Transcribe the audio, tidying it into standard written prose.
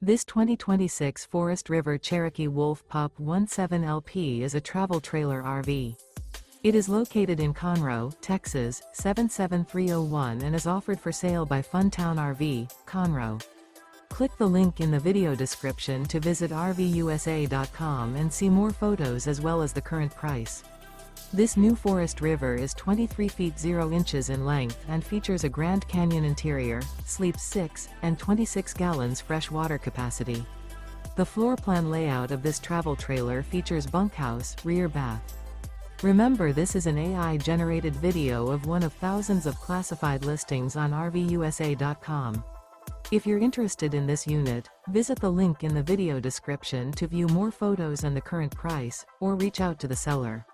This 2026 Forest River Cherokee Wolf Pup 17LP is a travel trailer RV. It is located in Conroe, Texas, 77301 and is offered for sale by Funtown RV, Conroe. Click the link in the video description to visit RVUSA.com and see more photos as well as the current price. This new Forest River is 23 feet 0 inches in length and features a Grand Canyon interior, sleeps 6, and 26 gallons fresh water capacity. The floor plan layout of this travel trailer features bunkhouse, rear bath. Remember, this is an AI-generated video of one of thousands of classified listings on RVUSA.com. If you're interested in this unit, visit the link in the video description to view more photos and the current price, or reach out to the seller.